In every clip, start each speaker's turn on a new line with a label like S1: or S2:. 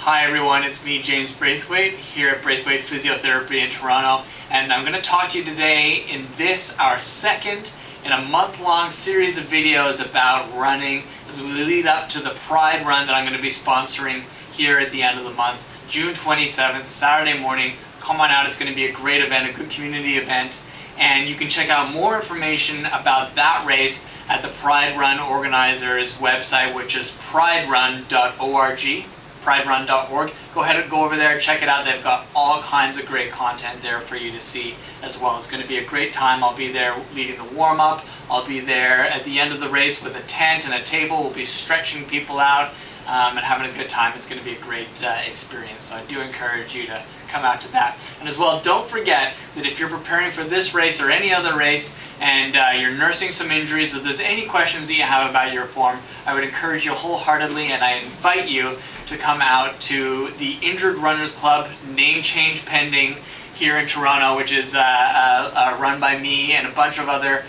S1: Hi everyone, it's me, James Braithwaite, here at Braithwaite Physiotherapy in Toronto, and I'm going to talk to you today in this, our second in a month-long series of videos about running as we lead up to the Pride Run that I'm going to be sponsoring here at the end of the month, June 27th, Saturday morning. Come on out, it's going to be a great event, a good community event, and you can check out more information about that race at the Pride Run organizer's website, which is priderun.org. priderun.org. Go ahead and go over there, check it out. They've got all kinds of great content there for you to see as well. It's going to be a great time. I'll be there leading the warm-up. I'll be there at the end of the race with a tent and a table. We'll be stretching people out and having a good time. It's going to be a great experience. So I do encourage you to come out to that. And as well, don't forget that if you're preparing for this race or any other race and you're nursing some injuries, or there's any questions that you have about your form, I would encourage you wholeheartedly, and I invite you to come out to the Injured Runners Club, name change pending, here in Toronto, which is run by me and a bunch of other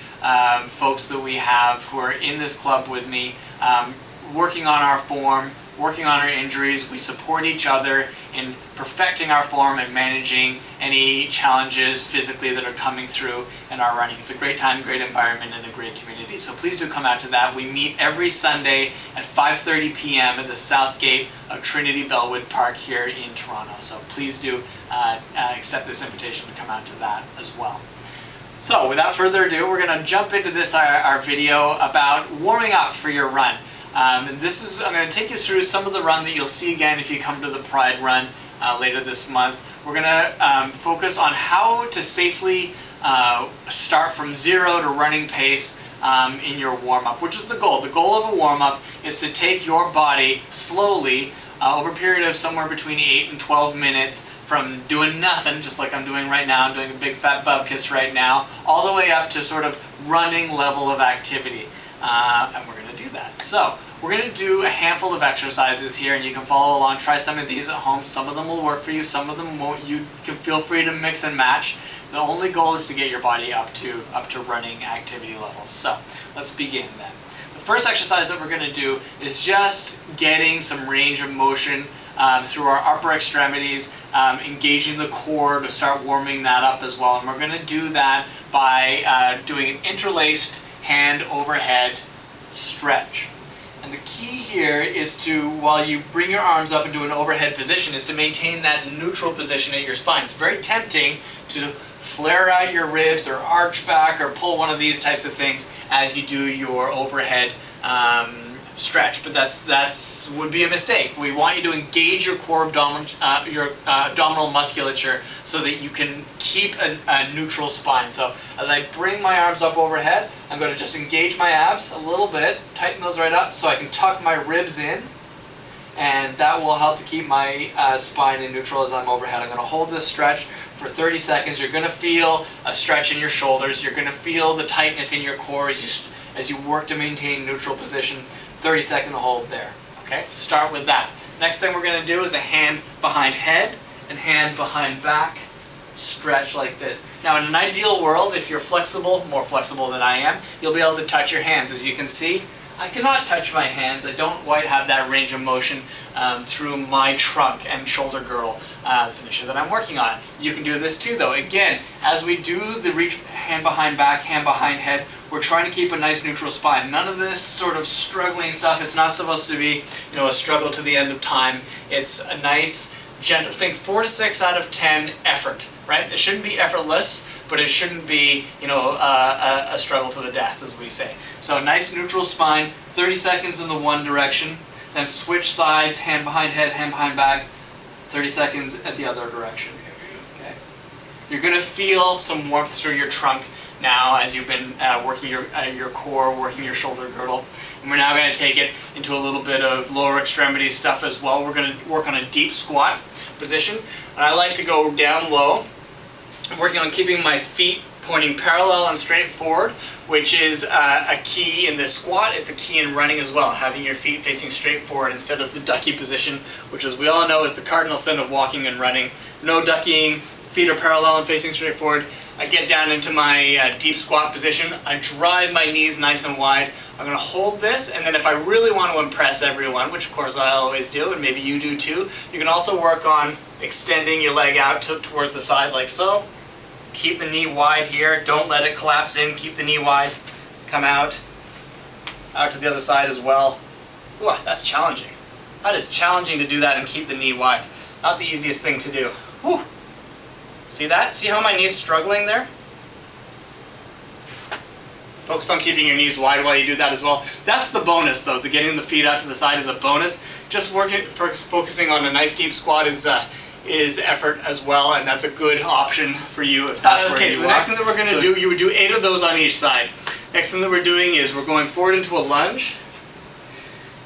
S1: folks that we have who are in this club with me, working on our form, working on our injuries. We support each other in perfecting our form and managing any challenges physically that are coming through in our running. It's a great time, great environment, and a great community. So please do come out to that. We meet every Sunday at 5:30 p.m. at the south gate of Trinity Bellwood Park here in Toronto. So please do accept this invitation to come out to that as well. So without further ado, we're going to jump into this, our video about warming up for your run. And this is, I'm going to take you through some of the run that you'll see again if you come to the Pride Run later this month. We're going to focus on how to safely start from zero to running pace in your warm-up, which is the goal. The goal of a warm-up is to take your body slowly over a period of somewhere between 8 and 12 minutes from doing nothing, just like I'm doing right now. I'm doing a big fat bubkiss right now, all the way up to sort of running level of activity. And we're going to do that. So we're going to do a handful of exercises here, and you can follow along. Try some of these at home. Some of them will work for you, some of them won't. You can feel free to mix and match. The only goal is to get your body up to running activity levels. So let's begin then. The first exercise that we're going to do is just getting some range of motion through our upper extremities, engaging the core to start warming that up as well. And we're going to do that by doing an interlaced hand overhead stretch. And the key here is to, while you bring your arms up into an overhead position, is to maintain that neutral position at your spine. It's very tempting to flare out your ribs or arch back or pull one of these types of things as you do your overhead stretch, but that's would be a mistake. We want you to engage your core abdominal musculature so that you can keep a neutral spine. So as I bring my arms up overhead, I'm going to just engage my abs a little bit, tighten those right up so I can tuck my ribs in, and that will help to keep my spine in neutral as I'm overhead. I'm going to hold this stretch for 30 seconds. You're going to feel a stretch in your shoulders. You're going to feel the tightness in your core as you work to maintain neutral position. 30-second hold there. Okay, start with that. Next thing we're going to do is a hand behind head and hand behind back stretch like this. Now in an ideal world, if you're flexible, more flexible than I am, you'll be able to touch your hands. As you can see, I cannot touch my hands. I don't quite have that range of motion through my trunk and shoulder girdle. It's an issue that I'm working on. You can do this too though. Again, as we do the reach hand behind back, hand behind head, we're trying to keep a nice neutral spine. None of this sort of struggling stuff. It's not supposed to be, a struggle to the end of time. It's a nice, gentle, think 4 to 6 out of 10 effort, right? It shouldn't be effortless, but it shouldn't be, a struggle to the death, as we say. So nice neutral spine, 30 seconds in the one direction, then switch sides, hand behind head, hand behind back, 30 seconds at the other direction. Okay. You're going to feel some warmth through your trunk now as you've been working your core, working your shoulder girdle. And we're now going to take it into a little bit of lower extremity stuff as well. We're going to work on a deep squat position. And I like to go down low. I'm working on keeping my feet pointing parallel and straight forward, which is a key in this squat. It's a key in running as well, having your feet facing straight forward instead of the ducky position, which, as we all know, is the cardinal sin of walking and running. No ducking, feet are parallel and facing straight forward. I get down into my deep squat position. I drive my knees nice and wide. I'm going to hold this, and then if I really want to impress everyone, which of course I always do, and maybe you do too, you can also work on extending your leg out towards the side like so. Keep the knee wide here. Don't let it collapse in. Keep the knee wide. Come out. Out to the other side as well. Ooh, that's challenging. That is challenging to do that and keep the knee wide. Not the easiest thing to do. Whew. See that? See how my knee's struggling there? Focus on keeping your knees wide while you do that as well. That's the bonus though. The getting the feet out to the side is a bonus. Just focusing on a nice deep squat is effort as well, and that's a good option for you if that's where you are. Okay, so the next thing that we're going to do, you would do 8 of those on each side. Next thing that we're doing is we're going forward into a lunge,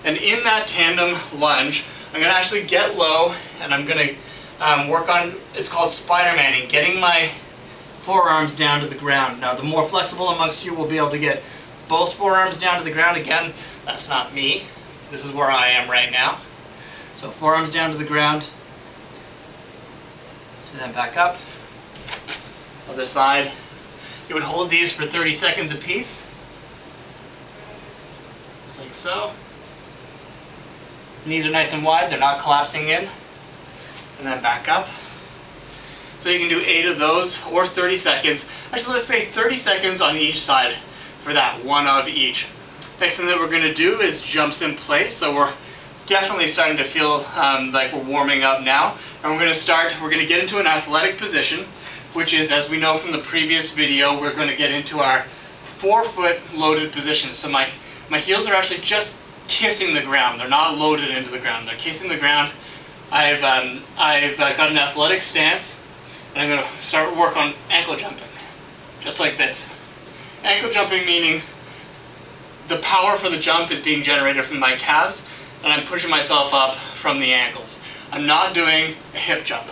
S1: and in that tandem lunge, I'm going to actually get low, and I'm going to work on, it's called Spidermaning, getting my forearms down to the ground. Now, the more flexible amongst you will be able to get both forearms down to the ground. Again, that's not me. This is where I am right now. So forearms down to the ground, and then back up. Other side. You would hold these for 30 seconds apiece. Just like so. Knees are nice and wide, they're not collapsing in. And then back up. So you can do 8 of those or 30 seconds. Actually, let's say 30 seconds on each side for that, one of each. Next thing that we're going to do is jumps in place. So we're definitely starting to feel like we're warming up now. And we're going to get into an athletic position, which is, as we know from the previous video, we're going to get into our forefoot loaded position. So my heels are actually just kissing the ground. They're not loaded into the ground. They're kissing the ground. I've got an athletic stance, and I'm going to start work on ankle jumping, just like this. Ankle jumping meaning the power for the jump is being generated from my calves, and I'm pushing myself up from the ankles. I'm not doing a hip jump.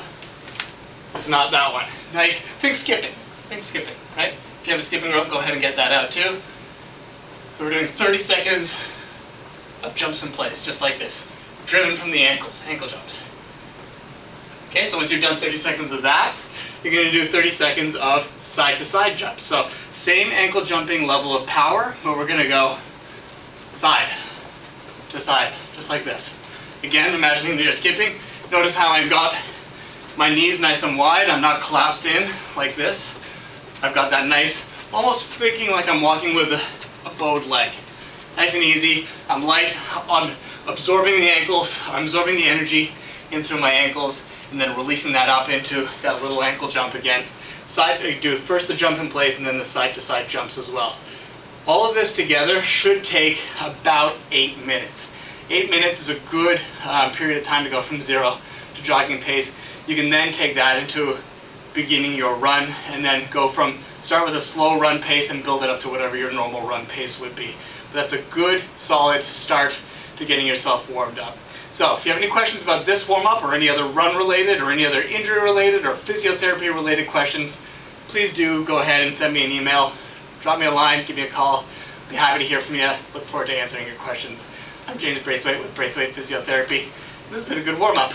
S1: It's not that one. Nice. Think skipping. Think skipping, right? If you have a skipping rope, go ahead and get that out too. So we're doing 30 seconds of jumps in place, just like this. Driven from the ankles, ankle jumps. Okay, so once you've done 30 seconds of that, you're going to do 30 seconds of side-to-side jumps. So same ankle jumping level of power, but we're going to go side to side, just like this. Again, imagining that you're skipping. Notice how I've got my knees nice and wide. I'm not collapsed in like this. I've got that nice, almost thinking like I'm walking with a bowed leg. Nice and easy. I'm light on absorbing the ankles. I'm absorbing the energy in through my ankles, and then releasing that up into that little ankle jump again. Do first the jump in place and then the side-to-side jumps as well. All of this together should take about 8 minutes. 8 minutes is a good period of time to go from 0 to jogging pace. You can then take that into beginning your run, and then start with a slow run pace and build it up to whatever your normal run pace would be. But that's a good, solid start to getting yourself warmed up. So if you have any questions about this warm-up or any other run-related or any other injury-related or physiotherapy-related questions, please do go ahead and send me an email, drop me a line, give me a call. Be happy to hear from you. Look forward to answering your questions. I'm James Braithwaite with Braithwaite Physiotherapy. This has been a good warm-up.